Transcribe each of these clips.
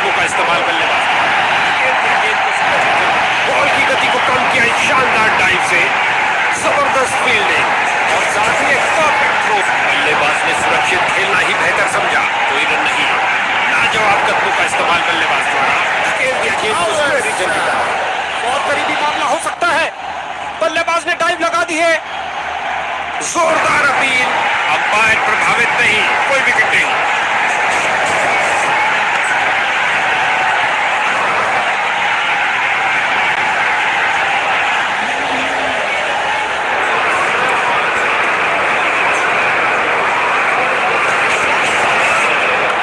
कदमों का इस्तेमाल बल्लेबाज बॉल की गति को कम किया एक शानदार डाइव से, जबरदस्त फील्डिंग और साथ ही एक परफेक्ट थ्रो। बल्लेबाज ने सुरक्षित खेलना ही बेहतर समझा, कोई रन नहीं। लाजवाब कदमों का इस्तेमाल बल्लेबाज द्वारा धकेल दिया गेंद को सुनहरी झंडी का। बहुत करीबी मामला हो सकता है। बल्लेबाज ने डाइव लगा दी है। जोरदार अपील, अंपायर प्रभावित नहीं, कोई विकेट नहीं।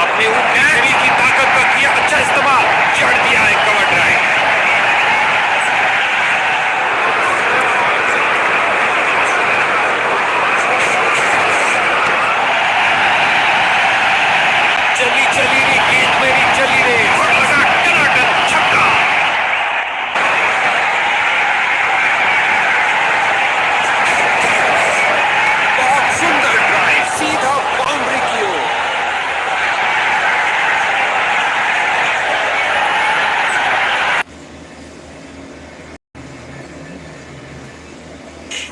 अपने शरीर की ताकत का किया अच्छा इस्तेमाल, जड़ दिया है कवर ड्राइव। चली चली रे गेंद मेरी चली रे, और लगा टनाटन छक्का। बहुत सुंदर ड्राइव, सीधा बाउंड्री की ओर।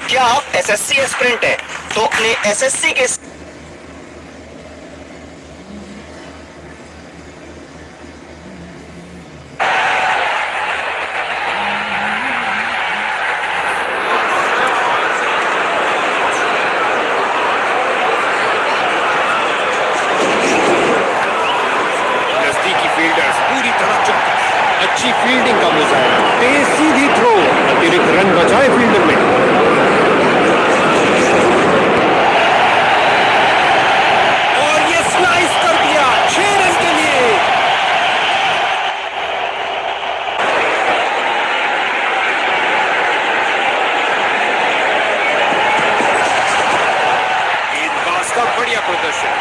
क्या आप एसएससी एस्पिरेंट है तो अपने एसएससी के नजदीकी फील्डर्स पूरी तरह चौकस। अच्छी फील्डिंग का मुजाहरा, तेज सीधी थ्रो, अतिरिक्त रन बचाए फील्डर ने। और ये स्लाइस कर दिया 6 रन के लिए। गेंदबाज का बढ़िया प्रदर्शन।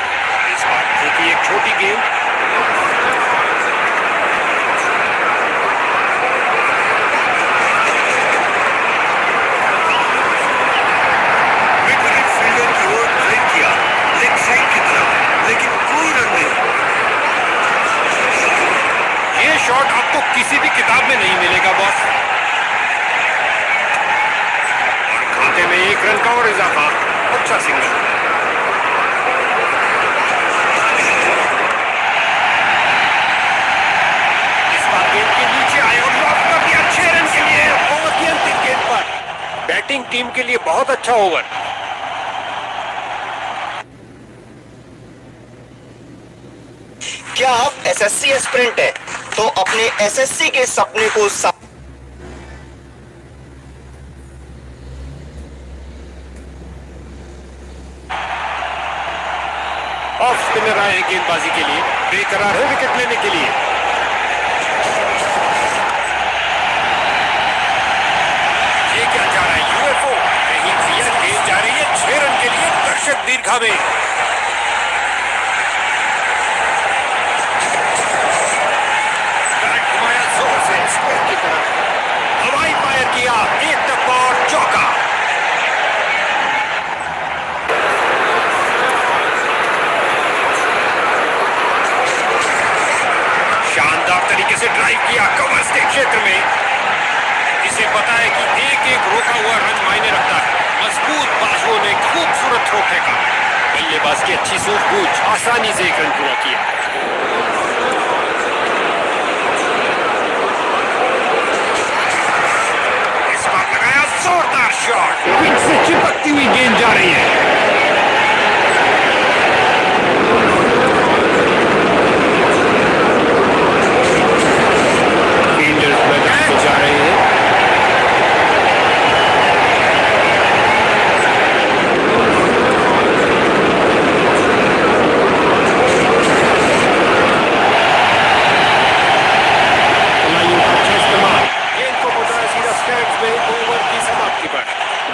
इस बार देखिए एक छोटी गेंद, विपरीत फील्डर की ओर ड्राइव किया, लेग साइड की तरफ, लेकिन कोई रन नहीं। ये शॉट आपको किसी भी किताब में नहीं मिलेगा बॉस। और खाते में 1 रन का और इजाफा, अच्छा सिंगल। इस बार गेंद के नीचे आए और लॉक कर दिया 6 रन के लिए, बहुत ही अंतिम गेंद पर। बैटिंग टीम के लिए बहुत अच्छा ओवर। क्या आप एसएससी एस्पिरेंट है तो अपने एसएससी के सपने को ऑफ स्पिनर आए हैं गेंदबाजी के लिए, बेकरार है विकेट लेने के लिए। ये क्या जा रहा है, यूएफओ? नहीं भैया, गेंद जा रही है 6 रन के लिए, दर्शक दीर्घा में। बैट घुमाया जोर से स्क्वायर की तरफ, हवाई फायर किया, एक टप्पा और चौका। शानदार तरीके से ड्राइव किया कवर्स के क्षेत्र में। इसे पता है कि एक रोका हुआ रन मायने रखता है। मजबूत बाजुओं ने खूबसूरत थ्रो फेंका, बल्लेबाज की अच्छी सूझबूझ, आसानी से 1 रन पूरा किया। इस बार लगाया जोरदार शॉट, पिच से चिपकती हुई गेंद जा रही है। फील्डर्स मैदान से जा रहे हैं। अच्छा इस्तेमाल, गेंद को पहुंचाया सीधा स्टैंड्स में, ओवर की समाप्ति पर।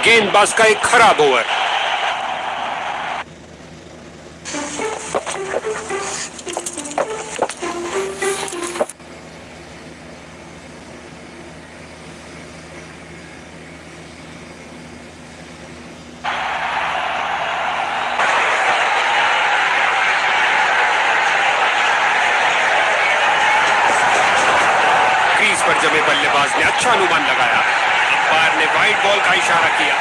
गेंदबाज का एक खराब ओवर। जमे बल्लेबाज ने अच्छा अनुमान लगाया। अंपायर ने वाइड बॉल का इशारा किया।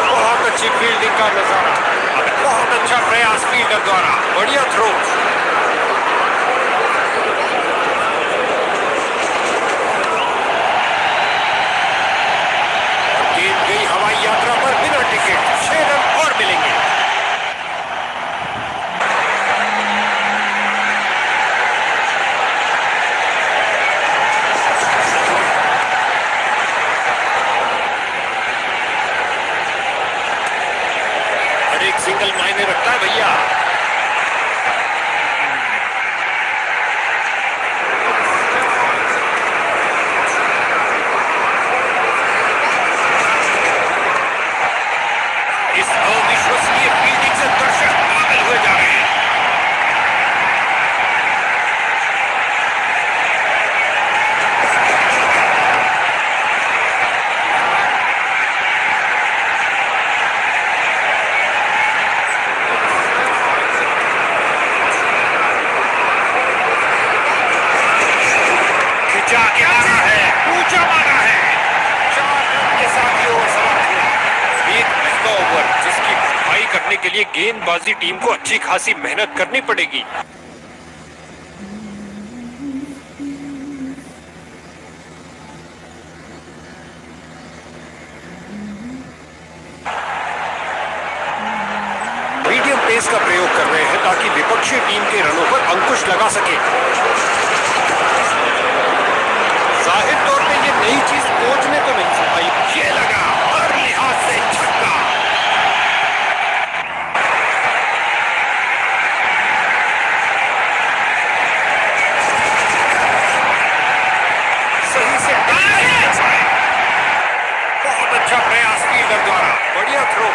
बहुत अच्छी फील्डिंग का नजारा। बहुत अच्छा प्रयास फील्डर द्वारा। बढ़िया थ्रो। हवाई यात्रा पर बिना टिकट 6 रन और मिलेंगे। हर एक सिंगल मायने रखता है भैया। इस अविश्वसनीय फील्डिंग से दर्शक पागल हुए जा रहे हैं। खिंचा के मारा है, ऊंचा मारा है। 4 रन के साथ ये ओवर समाप्त हुआ। एक महंगा ओवर जिसकी भरपाई करने के लिए गेंदबाजी टीम को अच्छी खासी मेहनत करनी पड़ेगी। मीडियम पेस का प्रयोग कर रहे हैं ताकि विपक्षी टीम के रनों पर अंकुश लगा सके। जाहिर तौर पे ये नई चीज कोच ने तो नहीं सिखाई। ये लगा हर लिहाज से छक्का। सही से बहुत अच्छा प्रयास फील्डर द्वारा। बढ़िया थ्रो।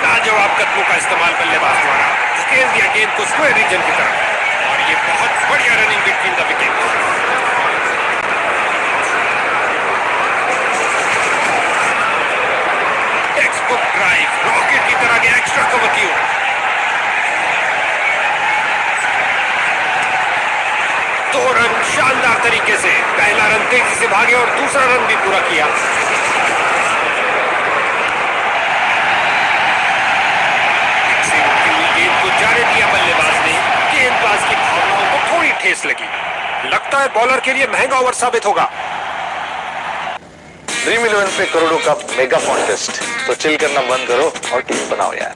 लाजवाब कदमों का इस्तेमाल बल्लेबाज द्वारा धकेल दिया गेंद को स्क्वायर रीजन की तरफ। और ये बहुत बढ़िया running between the wicket. Textbook drive rocket की तरह गया एक्स्ट्रा कवर की ओर। 2 रन शानदार तरीके से। पहला रन तेजी से भागे और दूसरा रन भी पूरा किया। गेंद को जाने दिया बल्लेबाज ने। गेंदबाज की भावनाओं को थोड़ी ठेस लगी। लगता है बॉलर के लिए महंगा ओवर साबित होगा। ड्रीम 11 पे करोड़ों का मेगा कॉन्टेस्ट। तो चिल करना बंद करो और टीम बनाओ यार।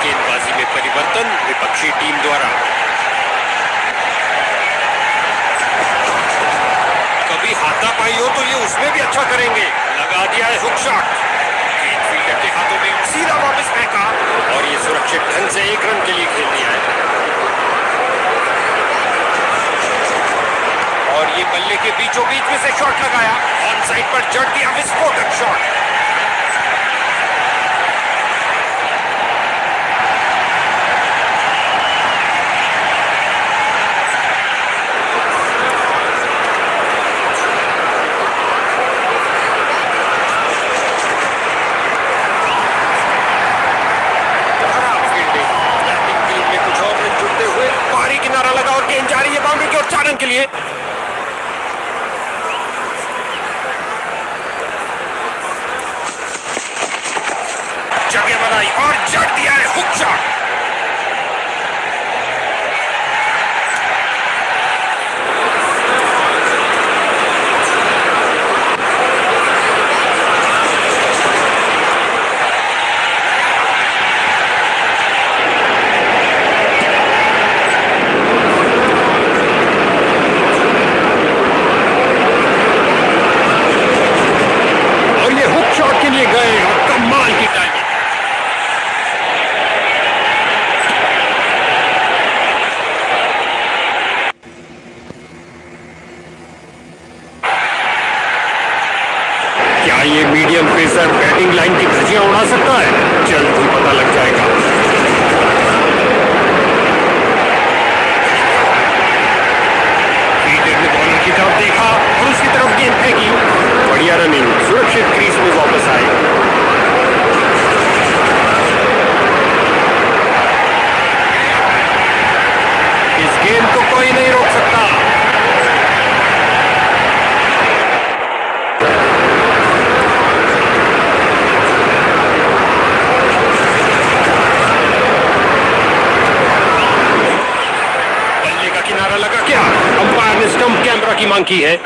गेंदबाजी में परिवर्तन विपक्षी टीम द्वारा। कभी हाथापाई हो तो ये उसमें भी अच्छा करेंगे। लगा दिया है हुक शॉट। गेंद फील्डर के हाथों में सीधा वापस फेंका और ये सुरक्षित ढंग से 1 रन के लिए खेल दिया है। और ये बल्ले के बीचों बीच में से शॉट लगाया। ऑन साइड पर जड़ दिया विस्फोटक शॉट। के लिए जगह बनाई और जड़ दिया है हुक शॉट। तक बैटिंग लाइन की धज्जियां उड़ा सकता है, जल्द ही पता लग जाएगा। फील्डर ने बॉलर की तरफ देखा और उसकी तरफ गेंद फेंकी। बढ़िया रनिंग, सुरक्षित क्रीज में वापस आए। इस गेम को कोई नहीं रोक सकता। बल्ले का किनारा लगा क्या? अंपायर ने स्टंप कैमरा की मांग की है।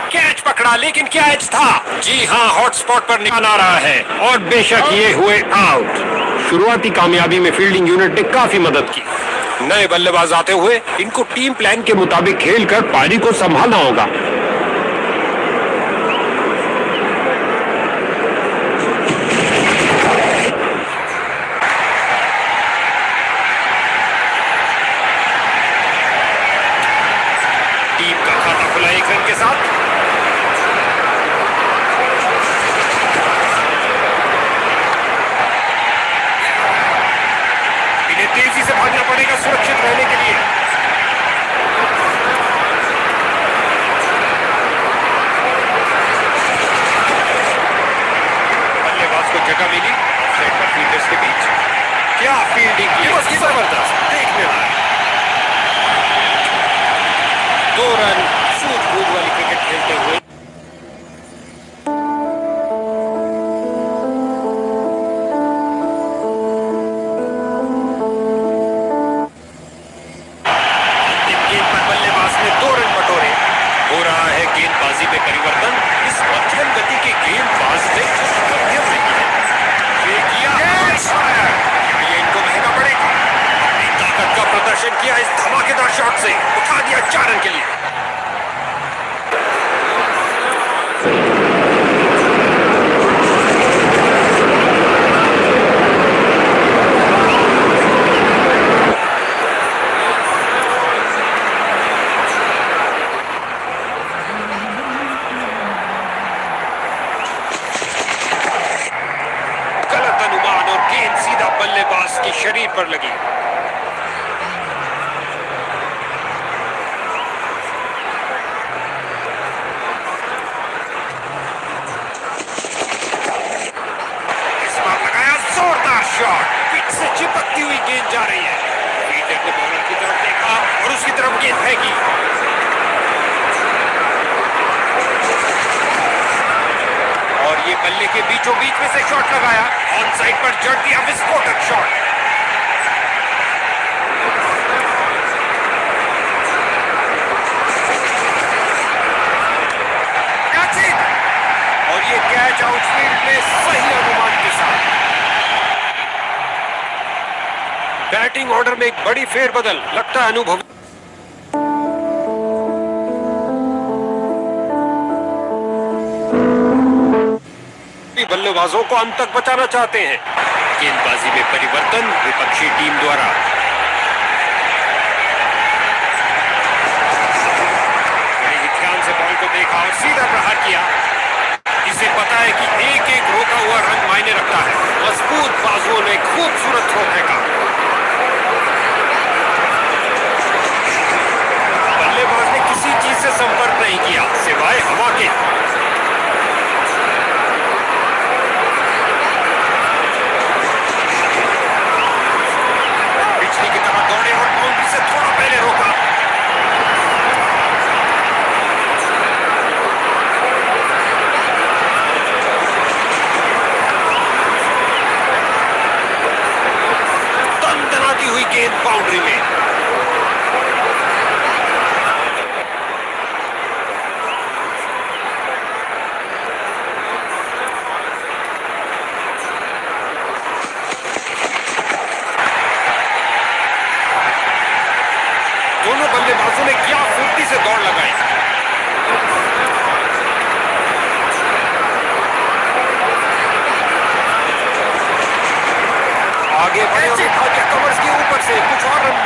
कैच पकड़ा, लेकिन क्या एज था? जी हाँ, हॉटस्पॉट पर निशान आ रहा है और बेशक ये हुए आउट। शुरुआती कामयाबी में फील्डिंग यूनिट ने काफी मदद की। नए बल्लेबाज आते हुए इनको टीम प्लान के मुताबिक खेलकर पारी को संभालना होगा। टीम का खाता खुला 1 रन के साथ। इन्हें तेजी से भागना पड़ेगा सुरक्षित रहने के लिए। बल्लेबाज को जगह मिली ऑफसाइड पर फील्डर्स के बीच। क्या फील्डिंग की, जबरदस्त, देखने लायक। 2 रन, सूझबूझ वाली क्रिकेट खेलते हुए। अंतिम गेंद पर बल्लेबाज ने 2 रन बटोरे। हो रहा है गेंदबाजी में परिवर्तन। इस मध्यम गति के गेंदबाज ने मध्यम नहीं है। ये किया, क्या ये इनको महंगा पड़ेगा? अपनी ताकत का प्रदर्शन किया इस धमाकेदार शॉट से, उठा दिया 4 रन के लिए। गलत अनुमान और गेंद सीधा बल्लेबाज के शरीर पर लगी। इस बार लगाया जोरदार शॉट, पिच से चिपकती हुई गेंद जा रही है। फील्डर ने बॉलर की तरफ देखा और उसकी तरफ गेंद फेंकी। और ये बल्ले के बीचों बीच में से शॉट लगाया, ऑन साइड पर जड़ दिया विस्फोटक शॉट। That's it! और ये कैच आउटफील्ड में सही अनुमान के साथ। बैटिंग ऑर्डर में एक बड़ी फेरबदल, लगता है अनुभवी बल्लेबाजों को अंत तक बचाना चाहते हैं। गेंदबाजी में परिवर्तन विपक्षी टीम द्वारा। बड़े ही ध्यान से बॉल को देखा और सीधा प्रहार किया। इसे पता है कि एक एक रोका हुआ रन मायने रखता है। मजबूत बाजुओं ने खूबसूरत थ्रो फेंका। बल्लेबाज ने किसी चीज से संपर्क नहीं किया सिवाय हवा के।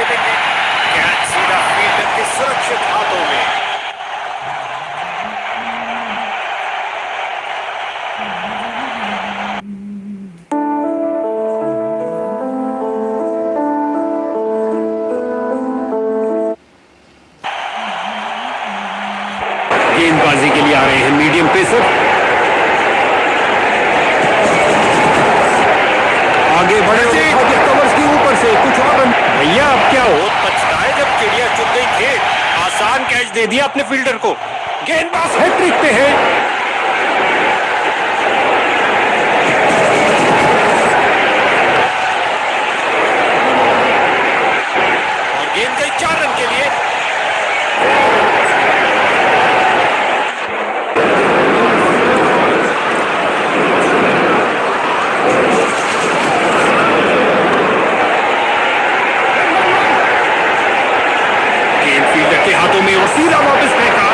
मिलेंगे। कैच सीधा फील्डर के सुरक्षित हाथों में। गेंदबाजी के लिए आ रहे हैं मीडियम पेसर। आगे बढ़े कवर्स के ऊपर से कुछ और भैया अब क्या हो पछता है जब चिड़िया चुग गई खेत। आसान कैच दे दिया अपने फील्डर को। गेंदबाज हैट्रिक पे है। और गेंद गई 4 रन के लिए। फील्डर के हाथों में और सीधा वापस फेंका।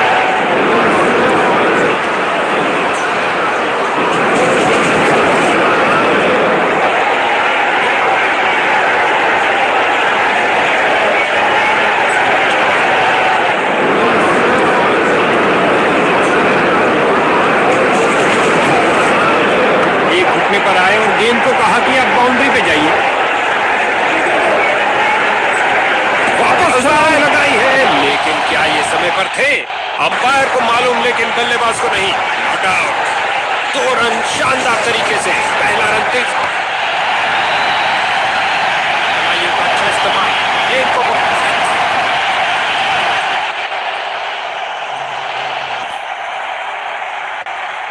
एक घुटने पर आए और गेंद को कहा कि आप बाउंड्री पे जाइए। वापस लगाई है, लेकिन क्या ये समय पर थे? अंपायर को मालूम, लेकिन बल्लेबाज को नहीं। Not out. 2 रन शानदार तरीके से। पहला रन